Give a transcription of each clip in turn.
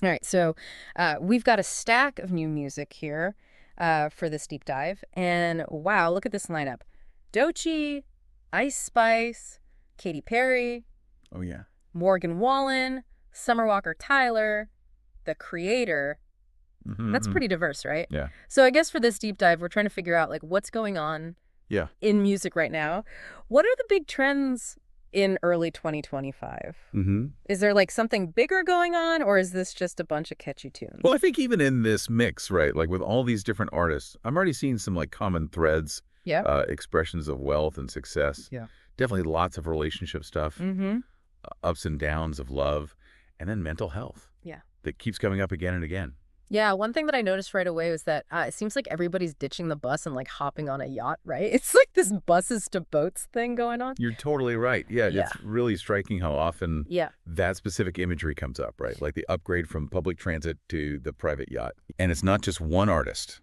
All right, so we've got a stack of new music here for this deep dive. And wow, look at this lineup. Doechii, Ice Spice, Katy Perry, Oh, yeah. Morgan Wallen, Summer Walker Tyler, The Creator. That's Mm-hmm. pretty diverse, right? Yeah. So I guess for this deep dive, we're trying to figure out like what's going on Yeah. in music right now. What are the big trends in early 2025? Mm-hmm. Is there like something bigger going on, or is this just a bunch of catchy tunes? Well, I think even in this mix, right, like with all these different artists, I'm already seeing some like common threads, Yeah. expressions of wealth and success. Yeah. Definitely lots of relationship stuff, Mm-hmm. ups and downs of love, and then mental health Yeah. that keeps coming up again and again. Yeah, one thing that I noticed right away was that it seems like everybody's ditching the bus and like hopping on a yacht, right? It's like this buses to boats thing going on. You're totally right. Yeah, Yeah. it's really striking how often Yeah. that specific imagery comes up, right? Like the upgrade from public transit to the private yacht. And it's not just one artist,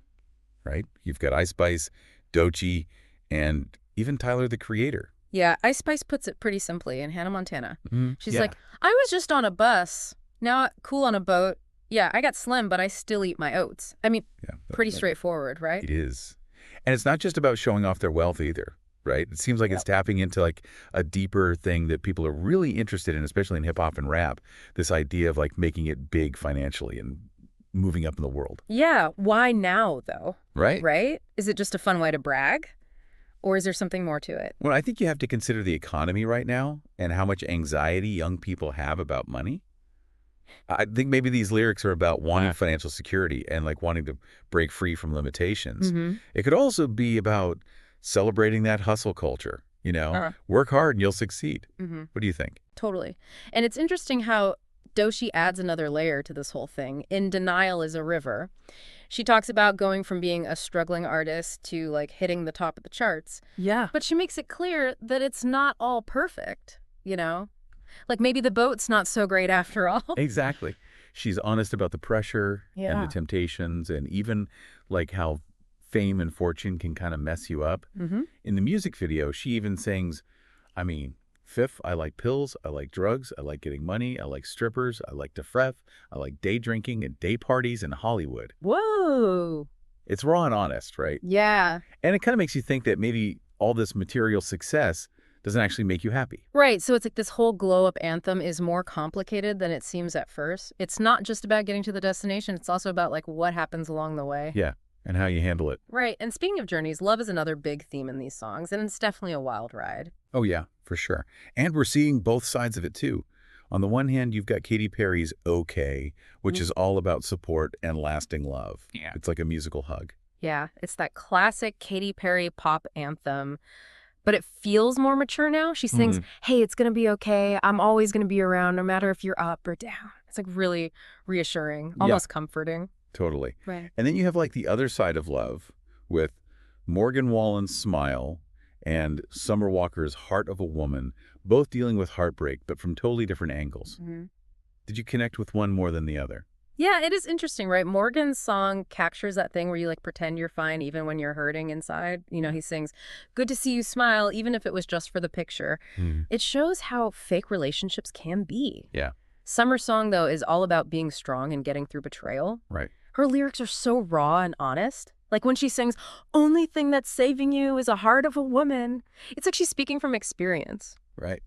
right? You've got Ice Spice, Doechii, and even Tyler, the Creator. Yeah, Ice Spice puts it pretty simply in Hannah Montana. She's Yeah, like, I was just on a bus. Now, cool on a boat. Yeah, I got slim, but I still eat my oats. I mean, yeah. pretty straightforward, right? It is. And it's not just about showing off their wealth either, right? It seems like it's Yep. tapping into like a deeper thing that people are really interested in, especially in hip hop and rap. This idea of like making it big financially and moving up in the world, Yeah, why now, though? right? Right? Is it just a fun way to brag? Or is there something more to it? Well, I think you have to consider the economy right now and how much anxiety young people have about money. I think maybe these lyrics are about wanting financial security and like wanting to break free from limitations. Mm-hmm. It could also be about celebrating that hustle culture, work hard and you'll succeed. Mm-hmm. What do you think? Totally. And it's interesting how Doechii adds another layer to this whole thing. In Denial is a River, she talks about going from being a struggling artist to like hitting the top of the charts. Yeah. But she makes it clear that it's not all perfect, you know? Like maybe the boat's not so great after all. Exactly. She's honest about the pressure and Yeah. the temptations and even like how fame and fortune can kind of mess you up. Mm-hmm. In the music video, she even sings, Fifth, I like pills, I like drugs, I like getting money, I like strippers, I like to fref, I like day drinking and day parties in Hollywood. Whoa. It's raw and honest, right? Yeah. And it kind of makes you think that maybe all this material success doesn't actually make you happy. Right. So it's like this whole glow up anthem is more complicated than it seems at first. It's not just about getting to the destination. It's also about like what happens along the way. Yeah, and how you handle it. Right. And speaking of journeys, love is another big theme in these songs, and it's definitely a wild ride. Oh, yeah, for sure. And we're seeing both sides of it, too. On the one hand, you've got Katy Perry's OK, which is all about support and lasting love. Yeah. It's like a musical hug. Yeah. It's that classic Katy Perry pop anthem, but it feels more mature now. She sings, hey, it's going to be okay. I'm always going to be around no matter if you're up or down. It's like really reassuring, almost comforting. Totally. Right. And then you have like the other side of love with Morgan Wallen's Smile and Summer Walker's Heart of a Woman, both dealing with heartbreak, but from totally different angles. Mm-hmm. Did you connect with one more than the other? Yeah, it is interesting, right? Morgan's song captures that thing where you like pretend you're fine even when you're hurting inside. You know, he sings, good to see you smile, even if it was just for the picture. It shows how fake relationships can be. Yeah. Summer's song, though, is all about being strong and getting through betrayal. Right. Her lyrics are so raw and honest. Like when she sings, only thing that's saving you is a heart of a woman. It's like she's speaking from experience. Right.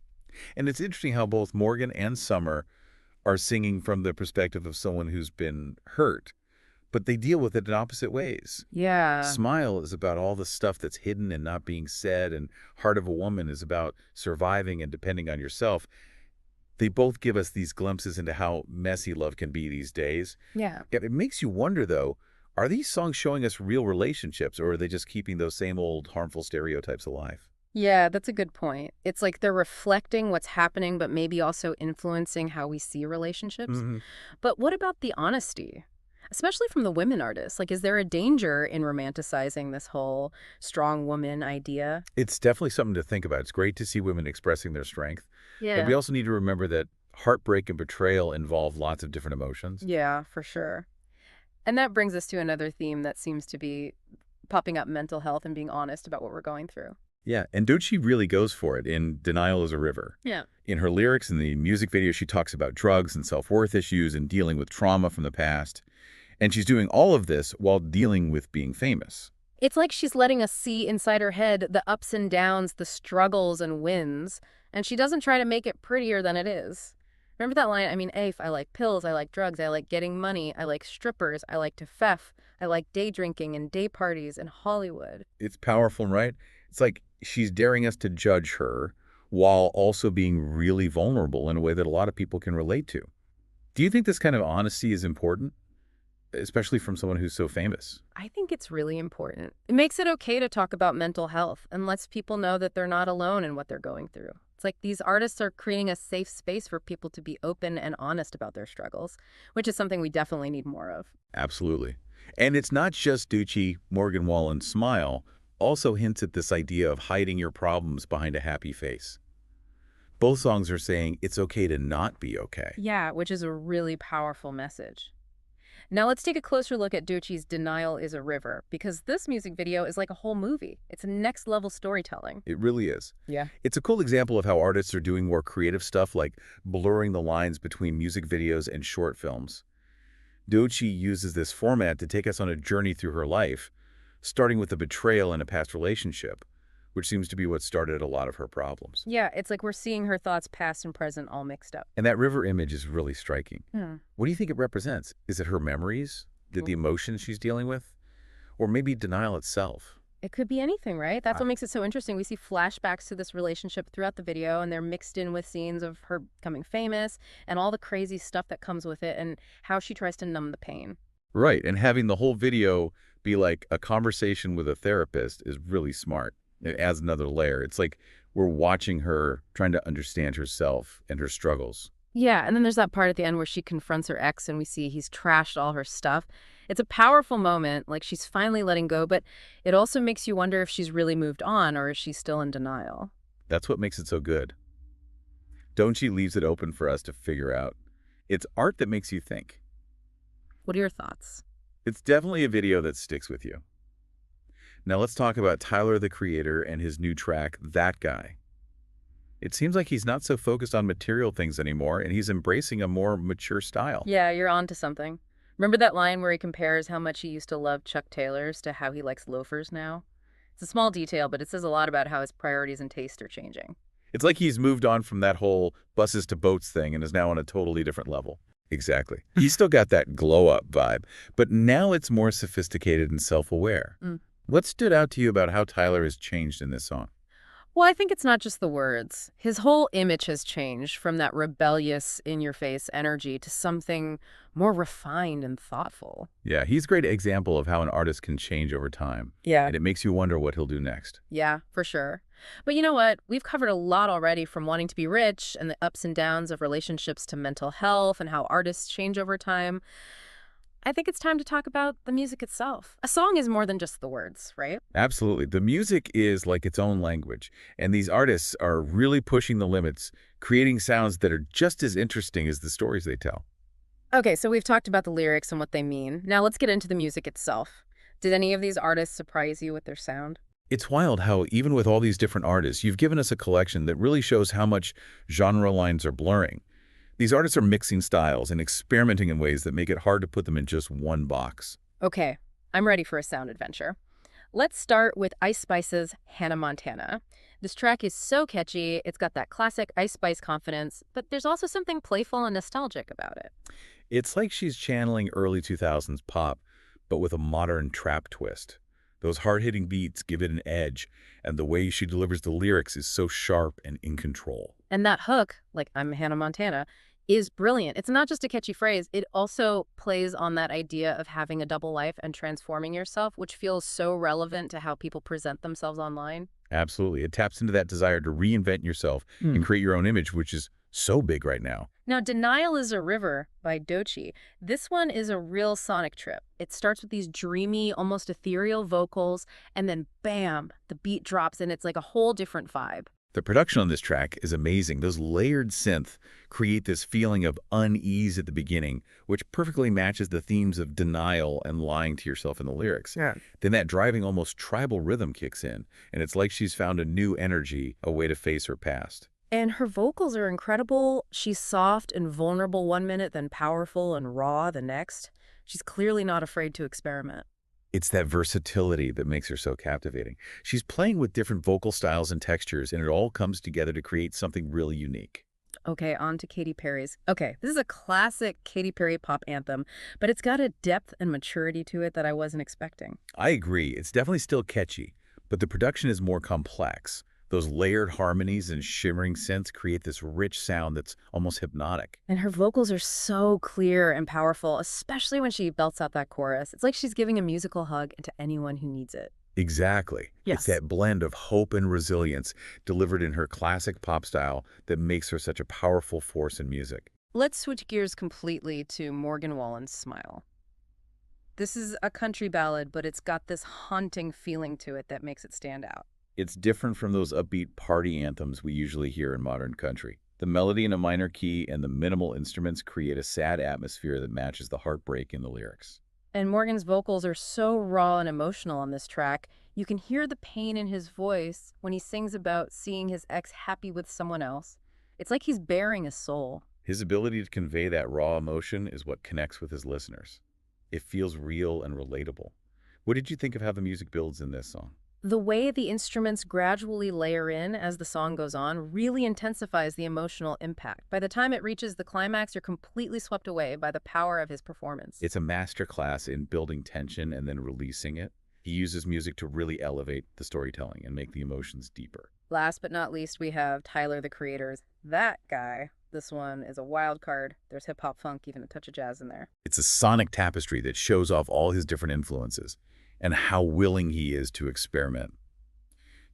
And it's interesting how both Morgan and Summer are singing from the perspective of someone who's been hurt, but they deal with it in opposite ways. Yeah. Smile is about all the stuff that's hidden and not being said, and Heart of a Woman is about surviving and depending on yourself. They both give us these glimpses into how messy love can be these days. Yeah. It makes you wonder, though, are these songs showing us real relationships, or are they just keeping those same old harmful stereotypes alive? Yeah, that's a good point. It's like they're reflecting what's happening, but maybe also influencing how we see relationships. But what about the honesty? Especially from the women artists. Like, is there a danger in romanticizing this whole strong woman idea? It's definitely something to think about. It's great to see women expressing their strength. Yeah. But we also need to remember that heartbreak and betrayal involve lots of different emotions. Yeah, for sure. And that brings us to another theme that seems to be popping up, mental health and being honest about what we're going through. Yeah, and Doechii really goes for it in Denial is a River. Yeah. In her lyrics in the music video, she talks about drugs and self-worth issues and dealing with trauma from the past. And she's doing all of this while dealing with being famous. It's like she's letting us see inside her head the ups and downs, the struggles and wins, and she doesn't try to make it prettier than it is. Remember that line? I mean, Afe, I like pills, I like drugs, I like getting money, I like strippers, I like to feff, I like day drinking and day parties and Hollywood. It's powerful, right? It's like she's daring us to judge her while also being really vulnerable in a way that a lot of people can relate to. Do you think this kind of honesty is important, especially from someone who's so famous? I think it's really important. It makes it okay to talk about mental health and lets people know that they're not alone in what they're going through. It's like these artists are creating a safe space for people to be open and honest about their struggles, which is something we definitely need more of. Absolutely. And it's not just Doechii, Morgan Wallen's Smile also hints at this idea of hiding your problems behind a happy face. Both songs are saying it's okay to not be okay. Yeah, which is a really powerful message. Now let's take a closer look at Doechii's Denial is a River, because this music video is like a whole movie. It's next level storytelling. It really is. Yeah. It's a cool example of how artists are doing more creative stuff like blurring the lines between music videos and short films. Doechii uses this format to take us on a journey through her life, starting with a betrayal in a past relationship, which seems to be what started a lot of her problems. Yeah, it's like we're seeing her thoughts past and present all mixed up. And that river image is really striking. Hmm. What do you think it represents? Is it her memories, the emotions she's dealing with, or maybe denial itself? It could be anything, right? That's Uh, what makes it so interesting. We see flashbacks to this relationship throughout the video, and they're mixed in with scenes of her becoming famous and all the crazy stuff that comes with it and how she tries to numb the pain. Right, and having the whole video be like a conversation with a therapist is really smart. It adds another layer. It's like we're watching her trying to understand herself and her struggles. Yeah, and then there's that part at the end where she confronts her ex and we see he's trashed all her stuff. It's a powerful moment, like she's finally letting go, but it also makes you wonder if she's really moved on or is she still in denial. That's what makes it so good. Doechii leaves it open for us to figure out. It's art that makes you think. What are your thoughts? It's definitely a video that sticks with you. Now let's talk about Tyler, the Creator, and his new track, That Guy. It seems like he's not so focused on material things anymore, and he's embracing a more mature style. Yeah, you're on to something. Remember that line where he compares how much he used to love Chuck Taylors to how he likes loafers now? It's a small detail, but it says a lot about how his priorities and tastes are changing. It's like he's moved on from that whole buses to boats thing and is now on a totally different level. Exactly. He's still got that glow-up vibe, but now it's more sophisticated and self-aware. Mm. What stood out to you about how Tyler has changed in this song? Well, I think it's not just the words. His whole image has changed from that rebellious, in-your-face energy to something more refined and thoughtful. Yeah, he's a great example of how an artist can change over time. Yeah. And it makes you wonder what he'll do next. Yeah, for sure. But you know what? We've covered a lot already, from wanting to be rich and the ups and downs of relationships to mental health and how artists change over time. I think it's time to talk about the music itself. A song is more than just the words, right? Absolutely. The music is like its own language, and these artists are really pushing the limits, creating sounds that are just as interesting as the stories they tell. Okay, so we've talked about the lyrics and what they mean. Now let's get into the music itself. Did any of these artists surprise you with their sound? It's wild how, even with all these different artists, you've given us a collection that really shows how much genre lines are blurring. These artists are mixing styles and experimenting in ways that make it hard to put them in just one box. Okay, I'm ready for a sound adventure. Let's start with Ice Spice's Hannah Montana. This track is so catchy, it's got that classic Ice Spice confidence, but there's also something playful and nostalgic about it. It's like she's channeling early 2000s pop, but with a modern trap twist. Those hard-hitting beats give it an edge, and the way she delivers the lyrics is so sharp and in control. And that hook, like I'm Hannah Montana, is brilliant. It's not just a catchy phrase, it also plays on that idea of having a double life and transforming yourself, which feels so relevant to how people present themselves online. Absolutely. It taps into that desire to reinvent yourself and create your own image, which is so big right now. Now, Denial is a River by Doechii. This one is a real sonic trip. It starts with these dreamy, almost ethereal vocals, and then bam, the beat drops and it's like a whole different vibe. The production on this track is amazing. Those layered synth create this feeling of unease at the beginning, which perfectly matches the themes of denial and lying to yourself in the lyrics. Yeah. Then that driving, almost tribal rhythm kicks in, and it's like she's found a new energy, a way to face her past. And her vocals are incredible. She's soft and vulnerable one minute, then powerful and raw the next. She's clearly not afraid to experiment. It's that versatility that makes her so captivating. She's playing with different vocal styles and textures, and it all comes together to create something really unique. Okay, on to Katy Perry's. Okay, this is a classic Katy Perry pop anthem, but it's got a depth and maturity to it that I wasn't expecting. I agree, it's definitely still catchy, but the production is more complex. Those layered harmonies and shimmering synths create this rich sound that's almost hypnotic. And her vocals are so clear and powerful, especially when she belts out that chorus. It's like she's giving a musical hug to anyone who needs it. Exactly. It's Yes. that blend of hope and resilience delivered in her classic pop style that makes her such a powerful force in music. Let's switch gears completely to Morgan Wallen's Smile. This is a country ballad, but it's got this haunting feeling to it that makes it stand out. It's different from those upbeat party anthems we usually hear in modern country. The melody in a minor key and the minimal instruments create a sad atmosphere that matches the heartbreak in the lyrics. And Morgan's vocals are so raw and emotional on this track. You can hear the pain in his voice when he sings about seeing his ex happy with someone else. It's like he's bearing a soul. His ability to convey that raw emotion is what connects with his listeners. It feels real and relatable. What did you think of how the music builds in this song? The way the instruments gradually layer in as the song goes on really intensifies the emotional impact. By the time it reaches the climax, you're completely swept away by the power of his performance. It's a masterclass in building tension and then releasing it. He uses music to really elevate the storytelling and make the emotions deeper. Last but not least, we have Tyler, the Creator's That Guy. This one is a wild card. There's hip-hop, funk, even a touch of jazz in there. It's a sonic tapestry that shows off all his different influences and how willing he is to experiment.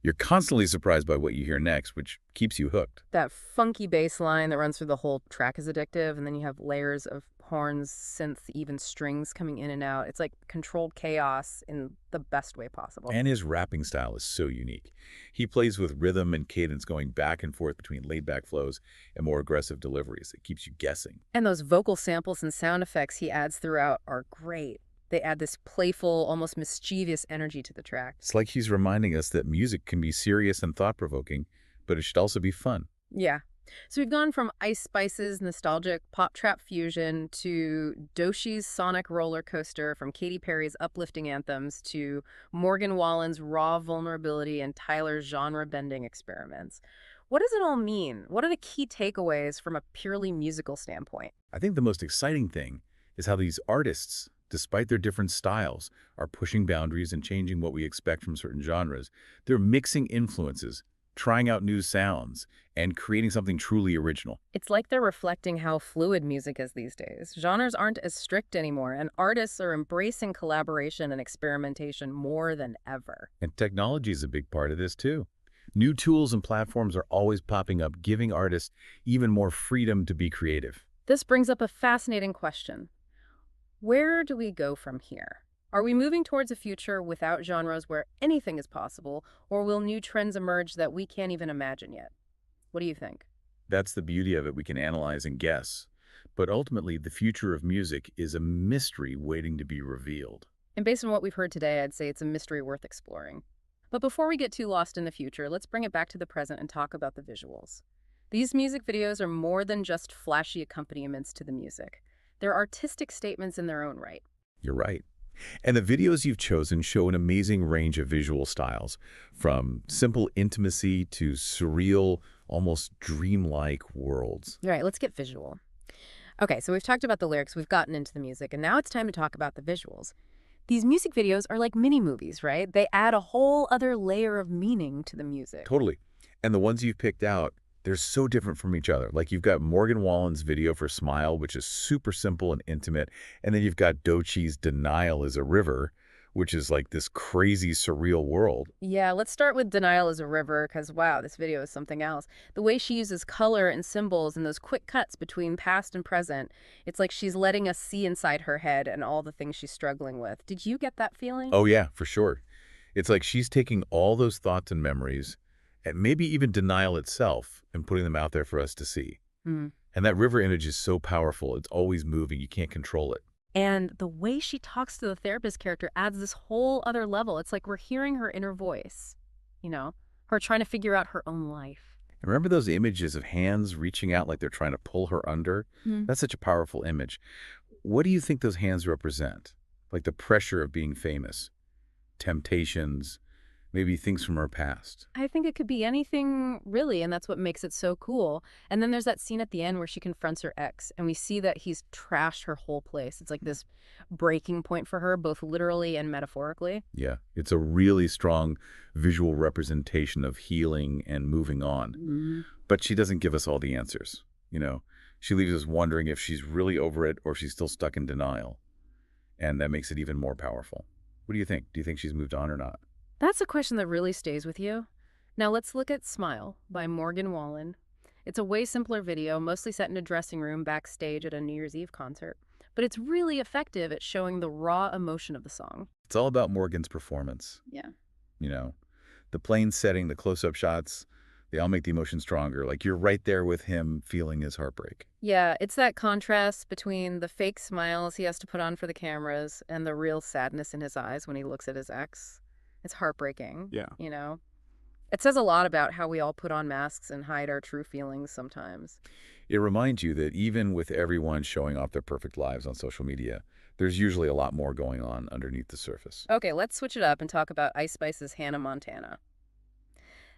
You're constantly surprised by what you hear next, which keeps you hooked. That funky bass line that runs through the whole track is addictive, and then you have layers of horns, synth, even strings coming in and out. It's like controlled chaos in the best way possible. And his rapping style is so unique. He plays with rhythm and cadence going back and forth between laid-back flows and more aggressive deliveries. It keeps you guessing. And those vocal samples and sound effects he adds throughout are great. They add this playful, almost mischievous energy to the track. It's like he's reminding us that music can be serious and thought-provoking, but it should also be fun. Yeah. So we've gone from Ice Spice's nostalgic pop trap fusion to Doshi's sonic roller coaster, from Katy Perry's uplifting anthems to Morgan Wallen's raw vulnerability and Tyler's genre-bending experiments. What does it all mean? What are the key takeaways from a purely musical standpoint? I think the most exciting thing is how these artists, despite their different styles, are pushing boundaries and changing what we expect from certain genres. They're mixing influences, trying out new sounds, and creating something truly original. It's like they're reflecting how fluid music is these days. Genres aren't as strict anymore, and artists are embracing collaboration and experimentation more than ever. And technology is a big part of this too. New tools and platforms are always popping up, giving artists even more freedom to be creative. This brings up a fascinating question. Where do we go from here? Are we moving towards a future without genres where anything is possible, or will new trends emerge that we can't even imagine yet? What do you think? That's the beauty of it. We can analyze and guess. But ultimately, the future of music is a mystery waiting to be revealed. And based on what we've heard today, I'd say it's a mystery worth exploring. But before we get too lost in the future, let's bring it back to the present and talk about the visuals. These music videos are more than just flashy accompaniments to the music. They're artistic statements in their own right. You're right. And the videos you've chosen show an amazing range of visual styles, from simple intimacy to surreal, almost dreamlike worlds. All right, let's get visual. Okay, so we've talked about the lyrics, we've gotten into the music, and now it's time to talk about the visuals. These music videos are like mini-movies, right? They add a whole other layer of meaning to the music. Totally. And the ones you've picked out, they're so different from each other. Like, you've got Morgan Wallen's video for Smile, which is super simple and intimate. And then you've got Doechie's Denial is a River, which is like this crazy, surreal world. Yeah, let's start with Denial is a River, because wow, this video is something else. The way she uses color and symbols and those quick cuts between past and present, it's like she's letting us see inside her head and all the things she's struggling with. Did you get that feeling? Oh yeah, for sure. It's like she's taking all those thoughts and memories and maybe even denial itself, and putting them out there for us to see. Mm. And that river image is so powerful. It's always moving. You can't control it. And the way she talks to the therapist character adds this whole other level. It's like we're hearing her inner voice, you know, her trying to figure out her own life. And remember those images of hands reaching out like they're trying to pull her under? Mm. That's such a powerful image. What do you think those hands represent? Like the pressure of being famous, temptations, maybe things from her past. I think it could be anything, really, and that's what makes it so cool. And then there's that scene at the end where she confronts her ex, and we see that he's trashed her whole place. It's like this breaking point for her, both literally and metaphorically. Yeah, it's a really strong visual representation of healing and moving on. Mm. But she doesn't give us all the answers, you know. She leaves us wondering if she's really over it or if she's still stuck in denial. And that makes it even more powerful. What do you think? Do you think she's moved on or not? That's a question that really stays with you. Now let's look at Smile by Morgan Wallen. It's a way simpler video, mostly set in a dressing room backstage at a New Year's Eve concert. But it's really effective at showing the raw emotion of the song. It's all about Morgan's performance. Yeah. You know, the plain setting, the close-up shots, they all make the emotion stronger. Like you're right there with him feeling his heartbreak. Yeah, it's that contrast between the fake smiles he has to put on for the cameras and the real sadness in his eyes when he looks at his ex. It's heartbreaking. Yeah. You know? It says a lot about how we all put on masks and hide our true feelings sometimes. It reminds you that even with everyone showing off their perfect lives on social media, there's usually a lot more going on underneath the surface. Okay, let's switch it up and talk about Ice Spice's Hannah Montana.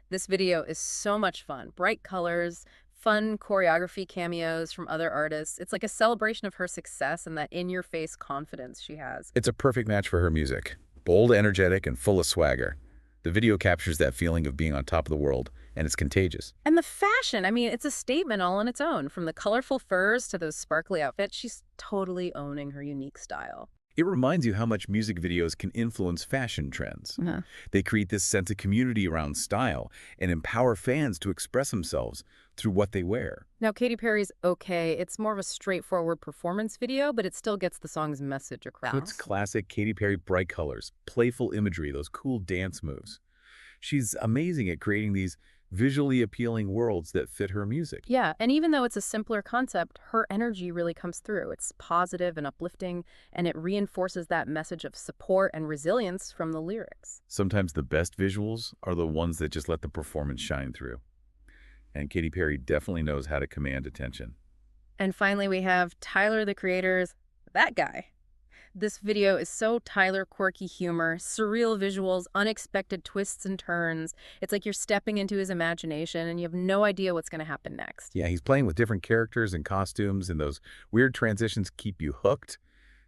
This video is so much fun. Bright colors, fun choreography cameos from other artists. It's like a celebration of her success and that in-your-face confidence she has. It's a perfect match for her music. Bold, energetic, and full of swagger. The video captures that feeling of being on top of the world, and it's contagious. And the fashion, I mean, it's a statement all on its own. From the colorful furs to those sparkly outfits, she's totally owning her unique style. It reminds you how much music videos can influence fashion trends. Uh-huh. They create this sense of community around style and empower fans to express themselves through what they wear. Now, Katy Perry's okay. It's more of a straightforward performance video, but it still gets the song's message across. So it's classic Katy Perry bright colors, playful imagery, those cool dance moves. She's amazing at creating these visually appealing worlds that fit her music. Yeah, and even though it's a simpler concept, her energy really comes through. It's positive and uplifting, and it reinforces that message of support and resilience from the lyrics. Sometimes the best visuals are the ones that just let the performance shine through. And Katy Perry definitely knows how to command attention. And finally, we have Tyler, the Creator's That Guy. This video is so Tyler quirky humor, surreal visuals, unexpected twists and turns. It's like you're stepping into his imagination and you have no idea what's going to happen next. Yeah, he's playing with different characters and costumes, and those weird transitions keep you hooked.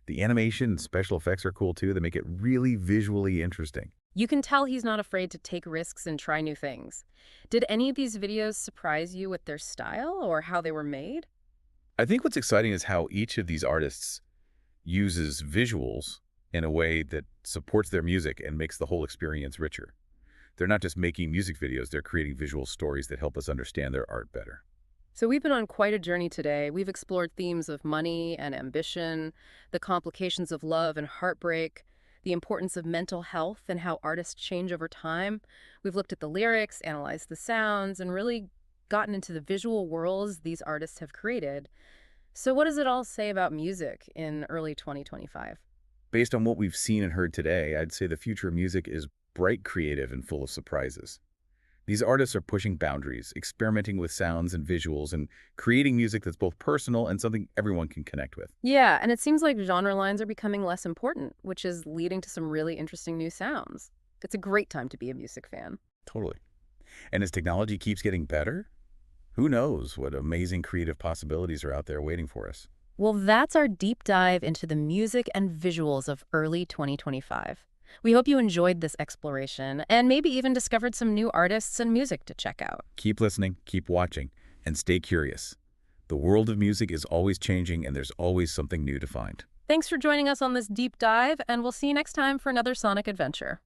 The animation and special effects are cool too. They make it really visually interesting. You can tell he's not afraid to take risks and try new things. Did any of these videos surprise you with their style or how they were made? I think what's exciting is how each of these artists uses visuals in a way that supports their music and makes the whole experience richer. They're not just making music videos, they're creating visual stories that help us understand their art better. So we've been on quite a journey today. We've explored themes of money and ambition, the complications of love and heartbreak, the importance of mental health and how artists change over time. We've looked at the lyrics, analyzed the sounds, and really gotten into the visual worlds these artists have created. So what does it all say about music in early 2025? Based on what we've seen and heard today, I'd say the future of music is bright, creative, and full of surprises. These artists are pushing boundaries, experimenting with sounds and visuals, and creating music that's both personal and something everyone can connect with. Yeah, and it seems like genre lines are becoming less important, which is leading to some really interesting new sounds. It's a great time to be a music fan. Totally. And as technology keeps getting better, who knows what amazing creative possibilities are out there waiting for us. Well, that's our deep dive into the music and visuals of early 2025. We hope you enjoyed this exploration and maybe even discovered some new artists and music to check out. Keep listening, keep watching, and stay curious. The world of music is always changing, and there's always something new to find. Thanks for joining us on this deep dive, and we'll see you next time for another sonic adventure.